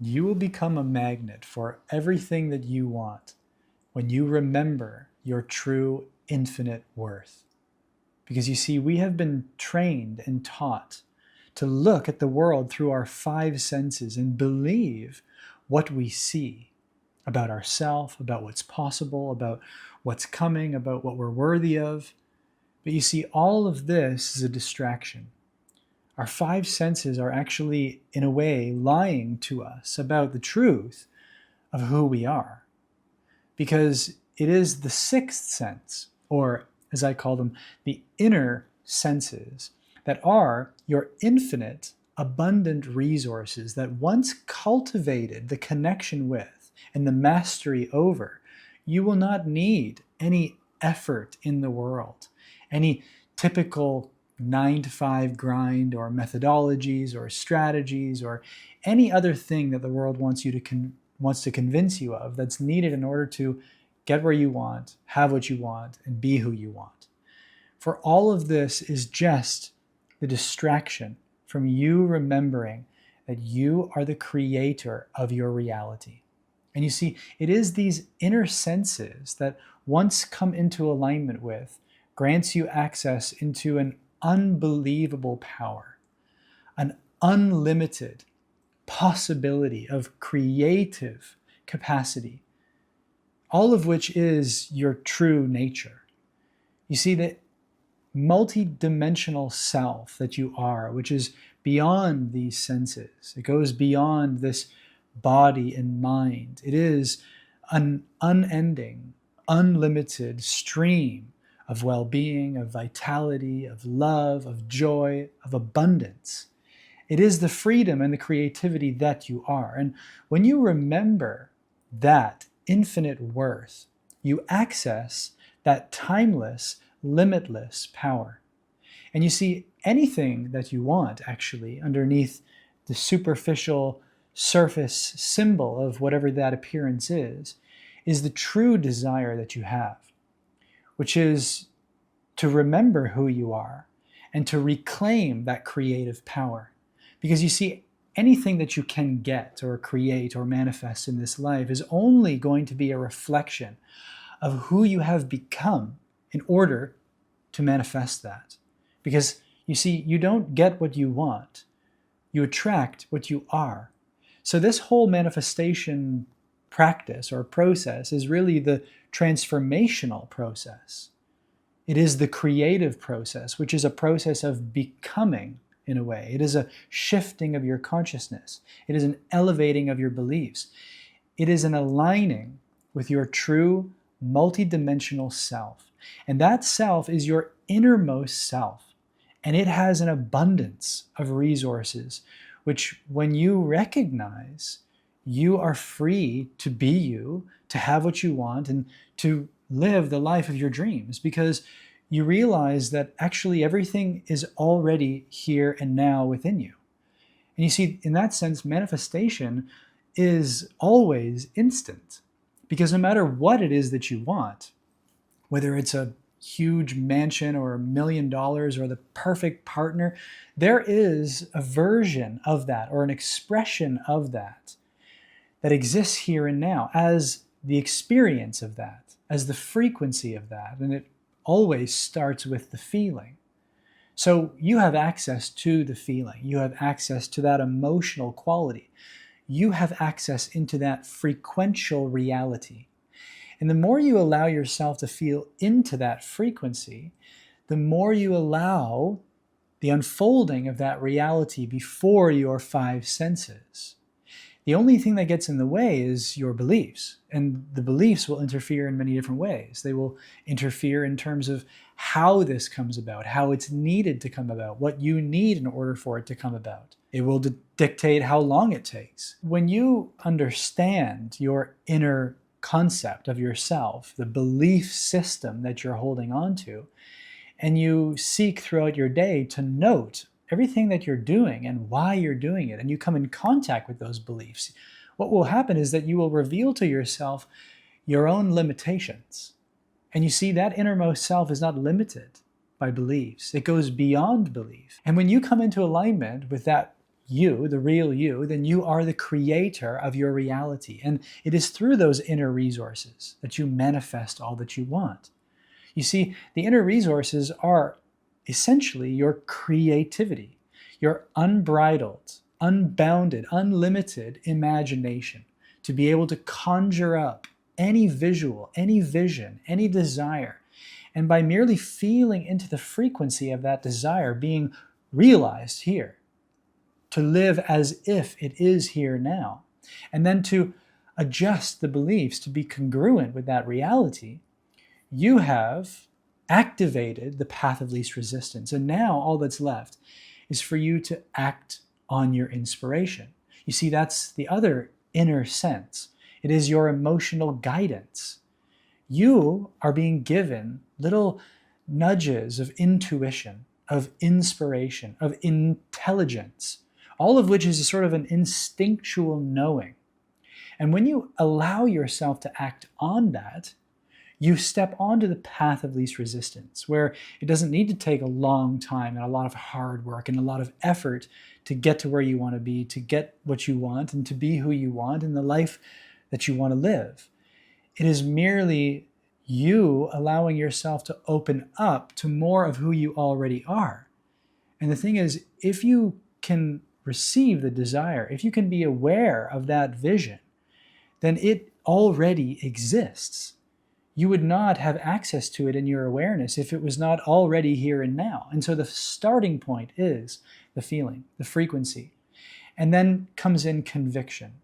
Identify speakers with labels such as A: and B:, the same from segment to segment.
A: You will become a magnet for everything that you want when you remember your true infinite worth. Because you see, we have been trained and taught to look at the world through our five senses and believe what we see about ourselves, about what's possible, about what's coming, about what we're worthy of. But you see, all of this is a distraction. Our five senses are actually, in a way, lying to us about the truth of who we are. Because it is the sixth sense, or as I call them, the inner senses, that are your infinite, abundant resources that once cultivated the connection with and the mastery over, you will not need any effort in the world, any typical 9 to 5 grind or methodologies or strategies or any other thing that the world wants to convince you of that's needed in order to get where you want, have what you want, and be who you want. For all of this is just the distraction from you remembering that you are the creator of your reality. And you see, it is these inner senses that once come into alignment with, grants you access into an unbelievable power, an unlimited possibility of creative capacity, all of which is your true nature. You see, that multi-dimensional self that you are, which is beyond these senses, it goes beyond this body and mind. It is an unending, unlimited stream of well-being, of vitality, of love, of joy, of abundance. It is the freedom and the creativity that you are. And when you remember that infinite worth, you access that timeless, limitless power. And you see, anything that you want, actually, underneath the superficial surface symbol of whatever that appearance is the true desire that you have, which is to remember who you are and to reclaim that creative power. Because you see, anything that you can get or create or manifest in this life is only going to be a reflection of who you have become in order to manifest that. Because you see, you don't get what you want, you attract what you are. So this whole manifestation practice or process is really the transformational process. It is the creative process, which is a process of becoming, in a way. It is a shifting of your consciousness. It is an elevating of your beliefs. It is an aligning with your true multidimensional self. And that self is your innermost self. And it has an abundance of resources, which when you recognize, you are free to be you, to have what you want, and to live the life of your dreams, because you realize that actually everything is already here and now within you. And you see, in that sense, manifestation is always instant, because no matter what it is that you want, whether it's a huge mansion or $1 million or the perfect partner, there is a version of that or an expression of that that exists here and now as the experience of that, as the frequency of that. And it always starts with the feeling. So you have access to the feeling. You have access to that emotional quality. You have access into that frequential reality. And the more you allow yourself to feel into that frequency, the more you allow the unfolding of that reality before your five senses. The only thing that gets in the way is your beliefs. And the beliefs will interfere in many different ways. They will interfere in terms of how this comes about, how it's needed to come about, what you need in order for it to come about. It will dictate how long it takes. When you understand your inner concept of yourself, the belief system that you're holding on to, and you seek throughout your day to note everything that you're doing and why you're doing it, and you come in contact with those beliefs, what will happen is that you will reveal to yourself your own limitations. And you see, that innermost self is not limited by beliefs. It goes beyond belief. And when you come into alignment with that you, the real you, then you are the creator of your reality. And it is through those inner resources that you manifest all that you want. You see, the inner resources are essentially your creativity, your unbridled, unbounded, unlimited imagination to be able to conjure up any visual, any vision, any desire. And by merely feeling into the frequency of that desire being realized here, to live as if it is here now, and then to adjust the beliefs to be congruent with that reality, you have activated the path of least resistance. And now all that's left is for you to act on your inspiration. You see, that's the other inner sense. It is your emotional guidance. You are being given little nudges of intuition, of inspiration, of intelligence, all of which is a sort of an instinctual knowing. And when you allow yourself to act on that, you step onto the path of least resistance, where it doesn't need to take a long time and a lot of hard work and a lot of effort to get to where you want to be, to get what you want, and to be who you want in the life that you want to live. It is merely you allowing yourself to open up to more of who you already are. And the thing is, if you can receive the desire, if you can be aware of that vision, then it already exists. You would not have access to it in your awareness if it was not already here and now. And so the starting point is the feeling, the frequency. And then comes in conviction,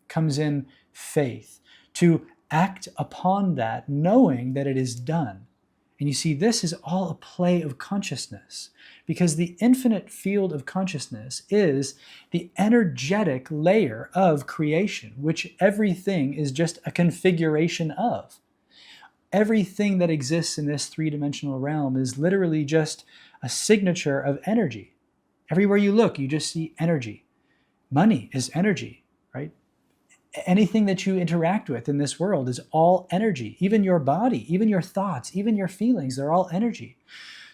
A: comes in faith, to act upon that, knowing that it is done. And you see, this is all a play of consciousness, because the infinite field of consciousness is the energetic layer of creation, which everything is just a configuration of. Everything that exists in this three-dimensional realm is literally just a signature of energy. Everywhere you look, you just see energy. Money is energy, right? Anything that you interact with in this world is all energy. Even your body, even your thoughts, even your feelings, they're all energy.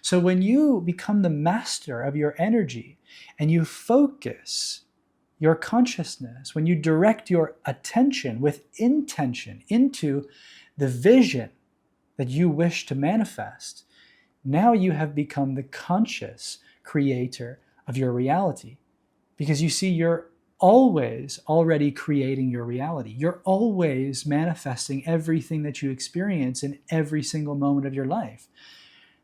A: So when you become the master of your energy and you focus your consciousness, when you direct your attention with intention into the vision that you wish to manifest, now you have become the conscious creator of your reality. Because you see, you're always already creating your reality. You're always manifesting everything that you experience in every single moment of your life.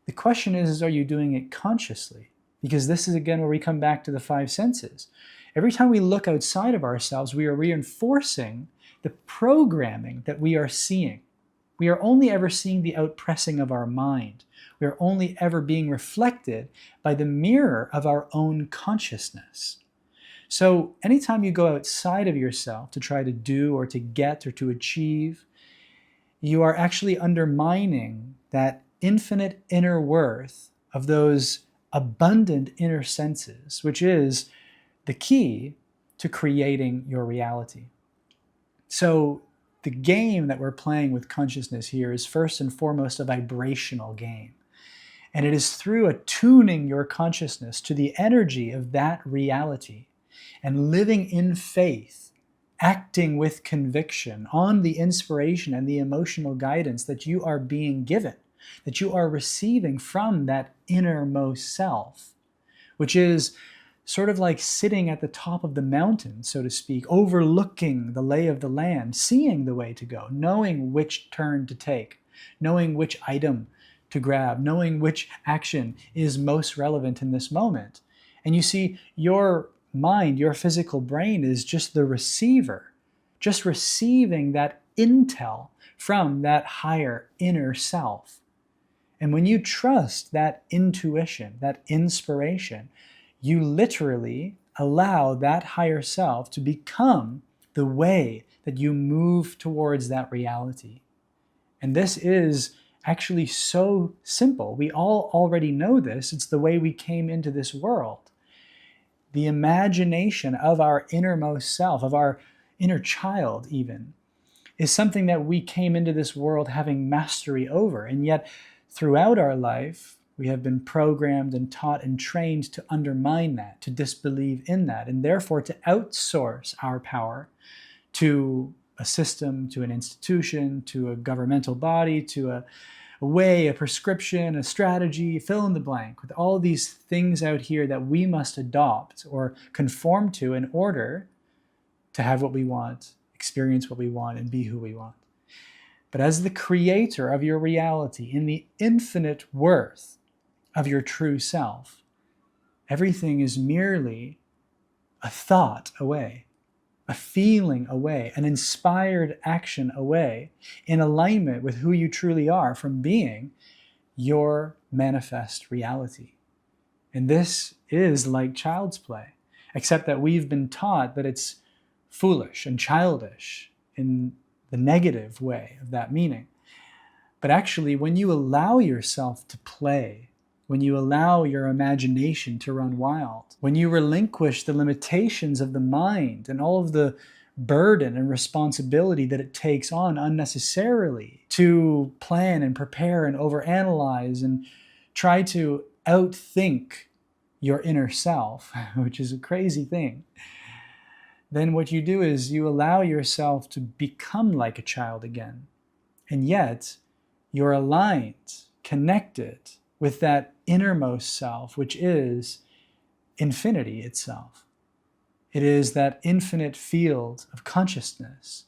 A: The question is, are you doing it consciously? Because this is again where we come back to the five senses. Every time we look outside of ourselves, we are reinforcing the programming that we are seeing. We are only ever seeing the outpressing of our mind. We are only ever being reflected by the mirror of our own consciousness. So anytime you go outside of yourself to try to do or to get or to achieve, you are actually undermining that infinite inner worth of those abundant inner senses, which is the key to creating your reality. So the game that we're playing with consciousness here is first and foremost a vibrational game. And it is through attuning your consciousness to the energy of that reality and living in faith, acting with conviction on the inspiration and the emotional guidance that you are being given, that you are receiving from that innermost self, which is sort of like sitting at the top of the mountain, so to speak, overlooking the lay of the land, seeing the way to go, knowing which turn to take, knowing which item to grab, knowing which action is most relevant in this moment. And you see, your mind, your physical brain is just the receiver, just receiving that intel from that higher inner self. And when you trust that intuition, that inspiration, you literally allow that higher self to become the way that you move towards that reality. And this is actually so simple. We all already know this. It's the way we came into this world. The imagination of our innermost self, of our inner child even, is something that we came into this world having mastery over. And yet, throughout our life, We have been programmed and taught and trained to undermine that, to disbelieve in that, and therefore to outsource our power to a system, to an institution, to a governmental body, to a way, a prescription, a strategy, fill in the blank, with all these things out here that we must adopt or conform to in order to have what we want, experience what we want, and be who we want. But as the creator of your reality, in the infinite worth of your true self, everything is merely a thought away, a feeling away, an inspired action away, in alignment with who you truly are from being your manifest reality. And this is like child's play, except that we've been taught that it's foolish and childish in the negative way of that meaning. But actually, when you allow yourself to play, when you allow your imagination to run wild, when you relinquish the limitations of the mind and all of the burden and responsibility that it takes on unnecessarily to plan and prepare and overanalyze and try to outthink your inner self, which is a crazy thing, then what you do is you allow yourself to become like a child again. And yet, you're aligned, connected with that innermost self, which is infinity itself. It is that infinite field of consciousness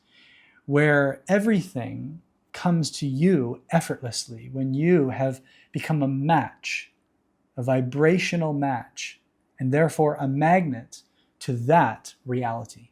A: where everything comes to you effortlessly when you have become a match, a vibrational match, and therefore a magnet to that reality.